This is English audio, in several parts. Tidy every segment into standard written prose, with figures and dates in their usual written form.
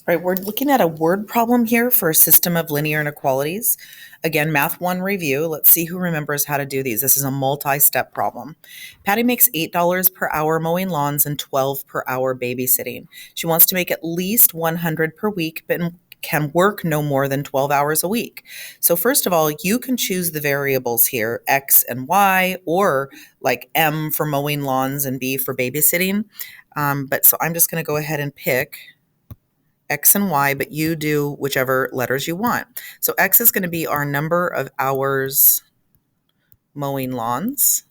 Right, we're looking at a word problem here for a system of linear inequalities. Again, Math 1 review. Let's see who remembers how to do these. This is a multi-step problem. Patty makes $8 per hour mowing lawns and $12 per hour babysitting. She wants to make at least $100 per week, but can work no more than 12 hours a week. So first of all, you can choose the variables here, X and Y, or like M for mowing lawns and B for babysitting. So I'm just going to go ahead and pick X and Y, but you do whichever letters you want. So X is going to be our number of hours mowing lawns.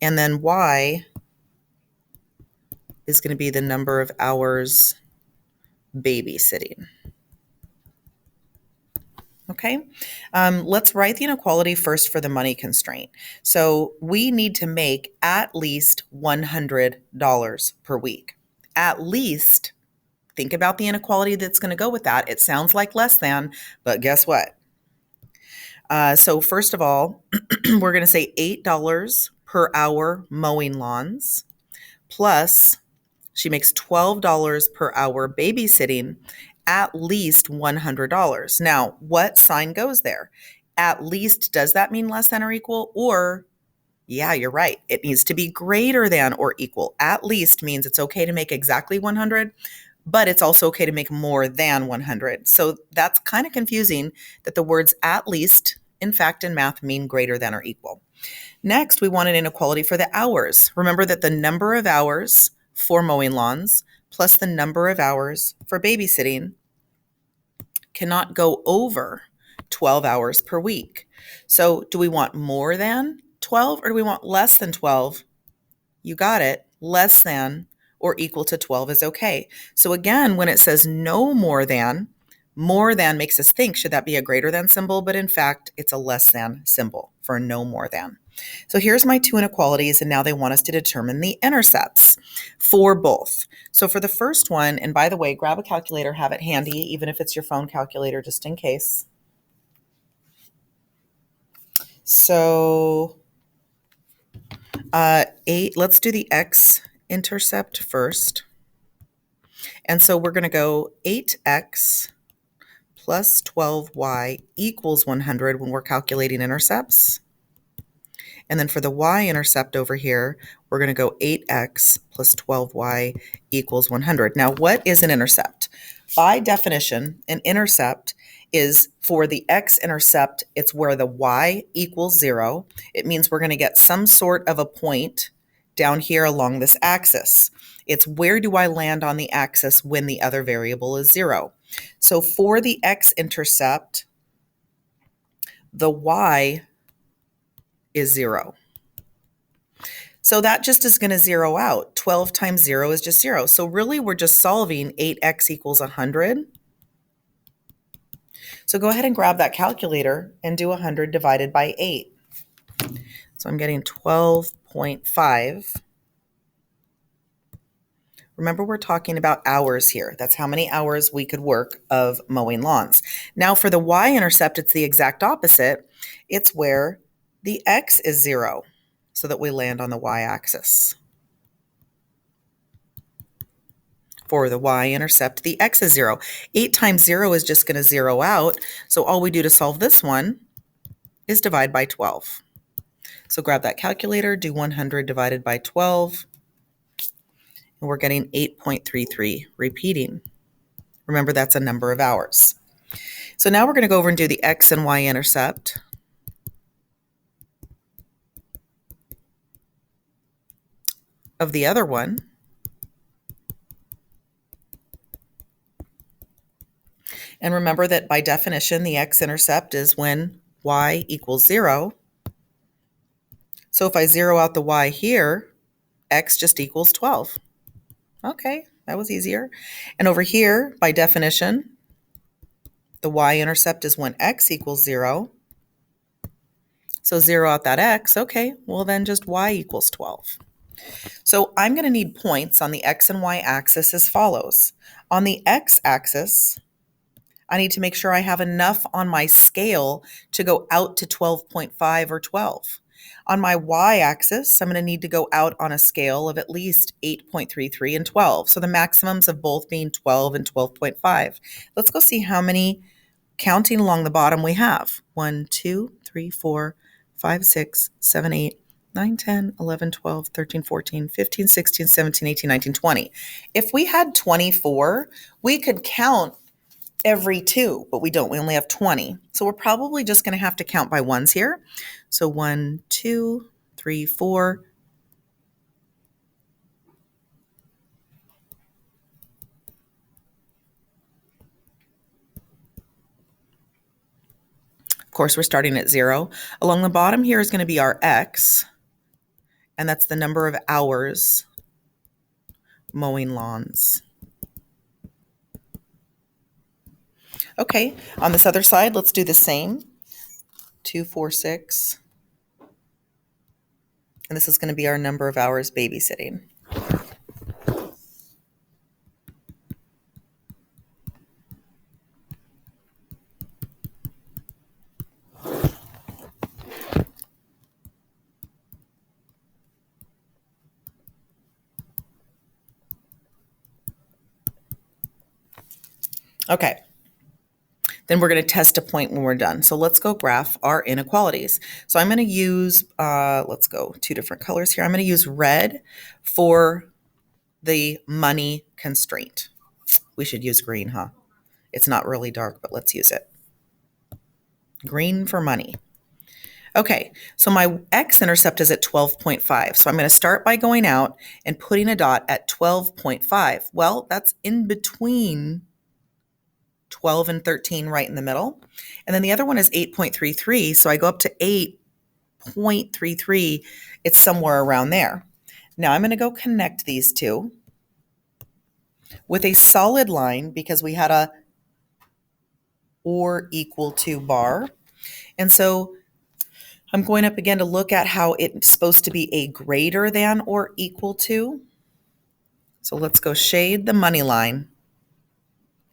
And then Y is going to be the number of hours babysitting. Okay, let's write the inequality first for the money constraint. So we need to make at least $100 per week. At least. Think about the inequality that's going to go with that. It sounds like less than, but guess what? So first of all, we're going to say $8 per hour mowing lawns, plus she makes $12 per hour babysitting, at least $100. Now, what sign goes there? At least, does that mean less than or equal? Or, yeah, you're right. It needs to be greater than or equal. At least means it's okay to make exactly 100, but it's also okay to make more than 100. So that's kind of confusing that the words at least, in fact, in math mean greater than or equal. Next, we want an inequality for the hours. Remember that the number of hours for mowing lawns plus the number of hours for babysitting cannot go over 12 hours per week. So do we want more than 12 or do we want less than 12? You got it. Less than or equal to 12 is okay. So again, when it says no more than makes us think, should that be a greater than symbol? But in fact, it's a less than symbol for no more than. So here's my two inequalities, and now they want us to determine the intercepts for both. So for the first one, and by the way, grab a calculator, have it handy, even if it's your phone calculator, just in case. So let's do the x-intercept first. And so we're going to go 8x plus 12y equals 100 when we're calculating intercepts. And then for the y-intercept over here, we're going to go 8x plus 12y equals 100. Now, what is an intercept? By definition, an intercept is for the x-intercept, it's where the y equals 0. It means we're going to get some sort of a point down here along this axis. It's where do I land on the axis when the other variable is 0. So for the x-intercept, the y is 0. So that just is going to zero out. 12 times 0 is just 0. So really we're just solving 8x equals 100. So go ahead and grab that calculator and do 100 divided by 8. So I'm getting 12.5. Remember, we're talking about hours here. That's how many hours we could work of mowing lawns. Now for the y-intercept, it's the exact opposite. It's where the x is 0, so that we land on the y-axis. For the y-intercept, the x is 0. 8 times 0 is just going to zero out, so all we do to solve this one is divide by 12. So grab that calculator, do 100 divided by 12, and we're getting 8.33 repeating. Remember, that's a number of hours. So now we're going to go over and do the x and y-intercept. Of the other one. And remember that by definition, the x-intercept is when y equals 0. So if I zero out the y here, x just equals 12. Okay, that was easier. And over here, by definition, the y-intercept is when x equals 0. So zero out that x, okay, well then just y equals 12. So I'm going to need points on the x and y axis as follows. On the x-axis, I need to make sure I have enough on my scale to go out to 12.5 or 12. On my y-axis, I'm going to need to go out on a scale of at least 8.33 and 12. So the maximums of both being 12 and 12.5. Let's go see how many, counting along the bottom, we have. 1, 2, 3, 4, 5, 6, 7, 8, 9, 10, 11, 12, 13, 14, 15, 16, 17, 18, 19, 20. If we had 24, we could count every 2, but we don't. We only have 20. So we're probably just going to have to count by ones here. So 1, 2, 3, 4. Of course, we're starting at 0. Along the bottom here is going to be our x, and that's the number of hours mowing lawns. Okay, on this other side, let's do the same. 2, 4, 6. And this is going to be our number of hours babysitting. Okay. Then we're going to test a point when we're done. So let's go graph our inequalities. So I'm going to use, let's go 2 different colors here. I'm going to use red for the money constraint. We should use green, huh? It's not really dark, but let's use it. Green for money. Okay, so my x-intercept is at 12.5. So I'm going to start by going out and putting a dot at 12.5. Well, that's in between 12 and 13, right in the middle. And then the other one is 8.33. So I go up to 8.33. It's somewhere around there. Now I'm going to go connect these two with a solid line because we had a or equal to bar. And so I'm going up again to look at how it's supposed to be a greater than or equal to. So let's go shade the money line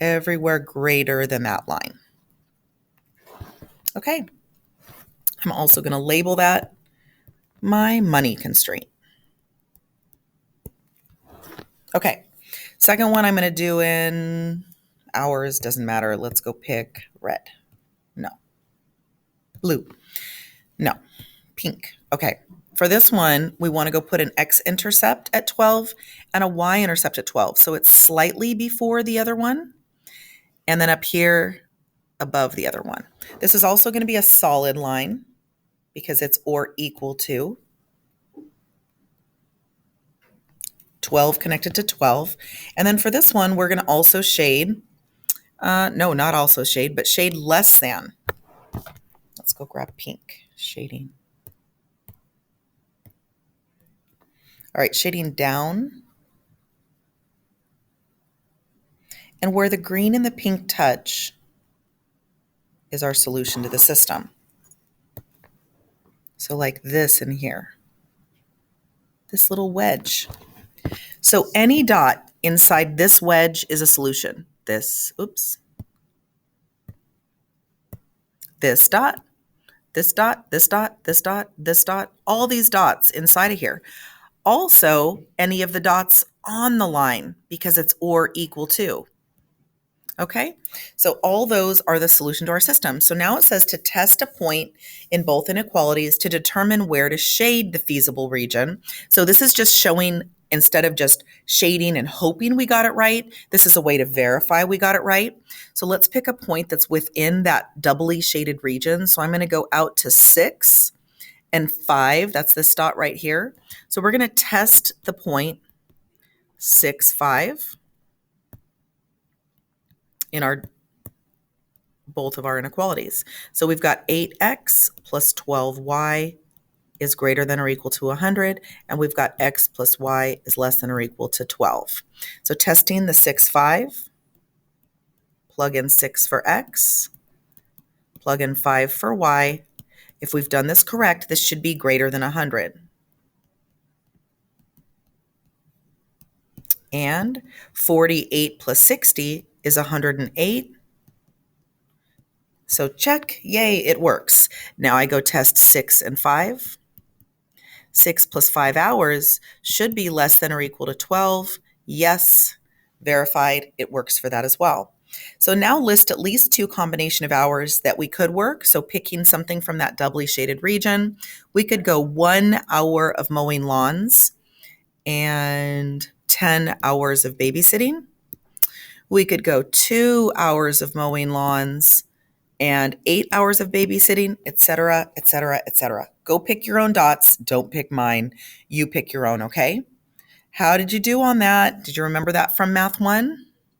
everywhere greater than that line. Okay. I'm also going to label that my money constraint. Okay. Second one I'm going to do in hours, doesn't matter. Let's go pick red. No. Blue. No. Pink. Okay. For this one, we want to go put an x-intercept at 12 and a y-intercept at 12. So it's slightly before the other one and then up here above the other one. This is also going to be a solid line because it's or equal to 12 connected to 12. And then for this one, we're going to also shade, no, not also shade, but shade less than. Let's go grab pink shading. All right, shading down. And where the green and the pink touch is our solution to the system. So like this in here, this little wedge. So any dot inside this wedge is a solution. This, oops. This dot, this dot, this dot, this dot, this dot, all these dots inside of here. Also, any of the dots on the line because it's or equal to. Okay, so all those are the solution to our system. So now it says to test a point in both inequalities to determine where to shade the feasible region. So this is just showing, instead of just shading and hoping we got it right, this is a way to verify we got it right. So let's pick a point that's within that doubly shaded region. So I'm going to go out to 6 and 5. That's this dot right here. So we're going to test the point 6, 5. In our both of our inequalities. So we've got 8x plus 12y is greater than or equal to 100, and we've got x plus y is less than or equal to 12. So testing the 6, 5, plug in 6 for x, plug in 5 for y. If we've done this correct, this should be greater than 100. And 48 plus 60 is 108. So check, yay, it works. Now I go test 6 and 5. 6 plus 5 hours should be less than or equal to 12. Yes, verified, it works for that as well. So now list at least 2 combination of hours that we could work. So picking something from that doubly shaded region, we could go 1 hour of mowing lawns and 10 hours of babysitting. We could go 2 hours of mowing lawns and 8 hours of babysitting, etc., etc., etc. Go pick your own dots. Don't pick mine. You pick your own, okay? How did you do on that? Did you remember that from Math 1?